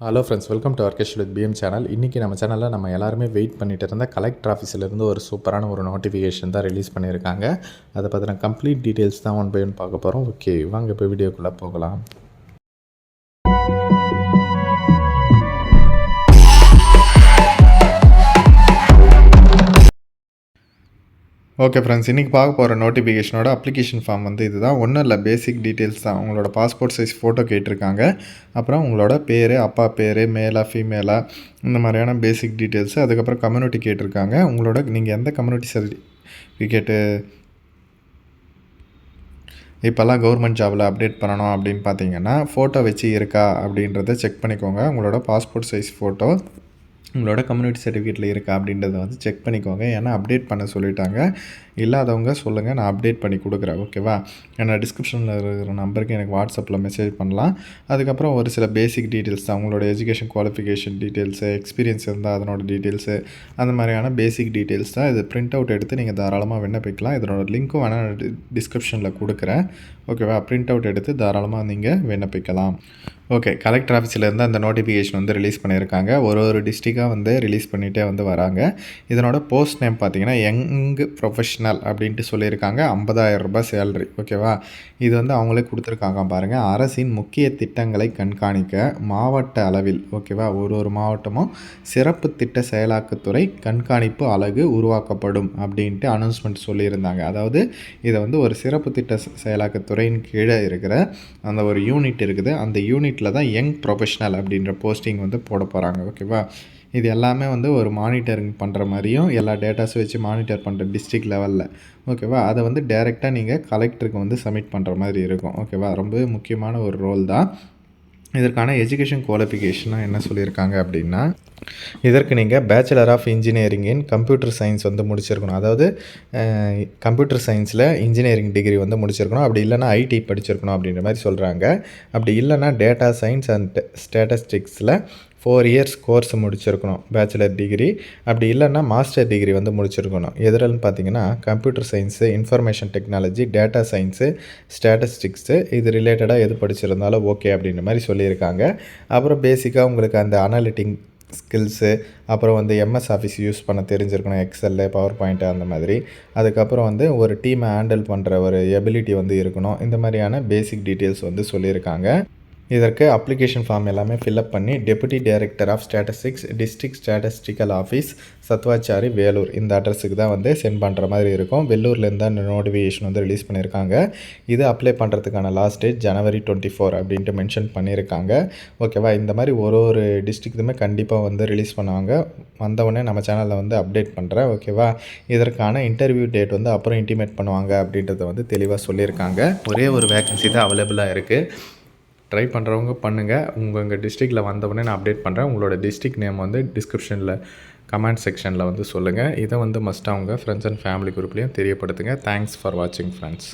Hello friends, welcome to ஆர்கேஷ் with PM channel. இன்றைக்கி நம்ம சேனலில் நம்ம எல்லாருமே வெயிட் பண்ணிட்டு இருந்த கலெக்டர் ஆஃபீஸிலேருந்து ஒரு சூப்பரான ஒரு நோட்டிஃபிகேஷன் தான் ரிலீஸ் பண்ணியிருக்காங்க. அதை பற்றின கம்ப்ளீட் டீட்டெயில்ஸ் தான் ஒன் பை ஒன் பார்க்க போகிறோம். ஓகே, வாங்க இப்போ வீடியோக்குள்ளே போகலாம். ஓகே ஃப்ரெண்ட்ஸ், இன்றைக்கி பார்க்க போகிற நோட்டிஃபிகேஷனோட அப்ளிகேஷன் ஃபார்ம் வந்து இதுதான். ஒன்றும் இல்லை, பேசிக் டீட்டெயில்ஸ் தான். உங்களோட பாஸ்போர்ட் சைஸ் ஃபோட்டோ கேட்டிருக்காங்க. அப்புறம் உங்களோட பேர், அப்பா பேர், மேலா ஃபீமேலா, இந்த மாதிரியான பேசிக் டீட்டெயில்ஸு. அதுக்கப்புறம் கம்யூனிட்டி கேட்டிருக்காங்க. உங்களோட நீங்கள் எந்த கம்யூனிட்டி சர்டிஃபிகேட்டு இப்போல்லாம் கவர்மெண்ட் ஜாபில் அப்டேட் பண்ணணும் அப்படின்னு பார்த்தீங்கன்னா, ஃபோட்டோ வச்சு இருக்கா அப்படின்றத செக் பண்ணிக்கோங்க. உங்களோட பாஸ்போர்ட் சைஸ் ஃபோட்டோ உங்களோட கம்யூனிட்டி சர்டிஃபிகேட்டில் இருக்கா அப்படின்றத வந்து செக் பண்ணிக்கோங்க. ஏன்னா அப்டேட் பண்ண சொல்லிட்டாங்க. இல்லாதவங்க சொல்லுங்கள், நான் அப்டேட் பண்ணி கொடுக்குறேன். ஓகேவா? ஏன்னா டிஸ்கிரிப்ஷனில் இருக்கிற நம்பருக்கு எனக்கு வாட்ஸ்அப்பில் மெசேஜ் பண்ணலாம். அதுக்கப்புறம் ஒரு சில பேசிக் டீட்டெயில்ஸ் தான். உங்களோட எஜுகேஷன் குவாலிஃபிகேஷன் டீட்டெயில்ஸு, எக்ஸ்பீரியன்ஸ் இருந்தால் அதனோட டீட்டெயில்ஸு, அந்த மாதிரியான பேசிக் டீட்டெயில்ஸ் தான். இது பிரிண்ட் அவுட் எடுத்து நீங்கள் தாராளமாக விண்ணப்பிக்கலாம். இதனோட லிங்க்கும் வேணால் டிஸ்கிரிப்ஷனில் கொடுக்குறேன். ஓகேவா? பிரிண்ட் அவுட் எடுத்து தாராளமாக நீங்கள் விண்ணப்பிக்கலாம். ஓகே, கலெக்டர் ஆஃபீஸிலேருந்து அந்த நோட்டிஃபிகேஷன் வந்து ரிலீஸ் பண்ணியிருக்காங்க. ஒரு டிஸ்ட்ரிக்டாக வந்து ரிலீஸ் பண்ணிகிட்டே வந்து வராங்க. இதனோட போஸ்ட் நேம் பார்த்தீங்கன்னா யங் ப்ரொஃபஷனல் அப்படின்ட்டு சொல்லியிருக்காங்க. 50,000 ரூபாய் சேலரி. ஓகேவா? இது வந்து அவங்களே கொடுத்துருக்காங்க பாருங்கள். அரசின் முக்கிய திட்டங்களை கண்காணிக்க மாவட்ட அளவில், ஓகேவா, ஒரு மாவட்டமும் சிறப்பு திட்ட செயலாக்கத்துறை கண்காணிப்பு அலகு உருவாக்கப்படும் அப்படின்ட்டு அனௌன்ஸ்மெண்ட் சொல்லியிருந்தாங்க. அதாவது இதை வந்து ஒரு சிறப்பு திட்ட செயலாக்கத்துறையின் கீழே இருக்கிற அந்த ஒரு யூனிட் இருக்குது. அந்த யூனிட்டில் தான் யங் ப்ரொஃபஷனல் அப்படின்ற போஸ்டிங் வந்து போட போகிறாங்க. ஓகேவா? இது எல்லாமே வந்து ஒரு மானிட்டரிங் பண்ணுற மாதிரியும், எல்லா டேட்டாஸும் வச்சு மானிட்டர் பண்ணுற டிஸ்ட்ரிக்ட் லெவலில். ஓகேவா? அதை வந்து டைரெக்டாக நீங்கள் கலெக்டருக்கு வந்து சப்மிட் பண்ணுற மாதிரி இருக்கும். ஓகேவா? ரொம்ப முக்கியமான ஒரு ரோல் தான். இதற்கான எஜுகேஷன் குவாலிஃபிகேஷனாக என்ன சொல்லியிருக்காங்க அப்படின்னா, இதற்கு நீங்கள் bachelor of engineering in computer science வந்து முடிச்சிருக்கணும். அதாவது கம்ப்யூட்டர் சயின்ஸில் இன்ஜினியரிங் டிகிரி வந்து முடிச்சிருக்கணும். அப்படி இல்லைனா ஐடி படிச்சிருக்கணும் அப்படின்ற மாதிரி சொல்கிறாங்க. அப்படி இல்லைனா டேட்டா சயின்ஸ் அண்ட் ஸ்டாட்டிஸ்டிக்ஸில் 4 இயர்ஸ் கோர்ஸ் முடிச்சிருக்கணும், பேச்சுலர் டிகிரி. அப்படி இல்லைன்னா மாஸ்டர் டிகிரி வந்து முடிச்சிருக்கணும். எதுலன்னு பார்த்தீங்கன்னா computer science, information technology, data science, statistics, இது ரிலேட்டடாக எது படிச்சிருந்தாலும் ஓகே அப்படின்ற மாதிரி சொல்லியிருக்காங்க. அப்புறம் பேசிக்காக உங்களுக்கு அந்த அனாலிட்டிக் ஸ்கில்ஸு, அப்புறம் வந்து எம்எஸ் ஆஃபீஸ் யூஸ் பண்ண தெரிஞ்சிருக்கணும், எக்ஸெல்லு, பவர் பாயிண்ட்டு அந்த மாதிரி. அதுக்கப்புறம் வந்து ஒரு டீமை ஹேண்டில் பண்ணுற ஒரு எபிலிட்டி வந்து இருக்கணும். இந்த மாதிரியான பேசிக் டீட்டெயில்ஸ் வந்து சொல்லியிருக்காங்க. இதற்கு அப்ளிகேஷன் ஃபார்ம் எல்லாமே ஃபில்அப் பண்ணி deputy director of statistics, district statistical office, Sathuvachari, Vellore, இந்த அட்ரஸுக்கு தான் வந்து சென்ட் பண்ணுற மாதிரி இருக்கும். வெள்ளூர்லேருந்து அந்த நோட்டிஃபிகேஷன் வந்து ரிலீஸ் பண்ணியிருக்காங்க. இது அப்ளை பண்ணுறதுக்கான லாஸ்ட் டேட் January 24 அப்படின்ட்டு மென்ஷன் பண்ணியிருக்காங்க. ஓகேவா? இந்த மாதிரி ஒரு டிஸ்ட்ரிக்ட்டுமே கண்டிப்பாக வந்து ரிலீஸ் பண்ணுவாங்க. வந்தவுடனே நம்ம சேனலில் வந்து அப்டேட் பண்ணுறேன். ஓகேவா? இதற்கான இன்டர்வியூ டேட் வந்து அப்புறம் இன்டிமேட் பண்ணுவாங்க அப்படின்றத வந்து தெளிவாக சொல்லியிருக்காங்க. ஒரே ஒரு வேகன்சி தான் அவைலபிளாக இருக்குது. ட்ரை பண்ணுறவங்க பண்ணுங்கள். உங்கள் டிஸ்ட்ரிக்டில் வந்தவுடனே நான் அப்டேட் பண்ணுறேன். உங்களோட டிஸ்ட்ரிக்ட் நேம் வந்து டிஸ்கிரிப்ஷனில் கமெண்ட் செக்ஷனில் வந்து சொல்லுங்கள். இதை வந்து மஸ்ட்டாக உங்கள் ஃப்ரெண்ட்ஸ் அண்ட் ஃபேமிலி குரூப்லேயும் தெரியப்படுத்துங்க. தேங்க்ஸ் ஃபார் வாட்சிங் ஃப்ரெண்ட்ஸ்.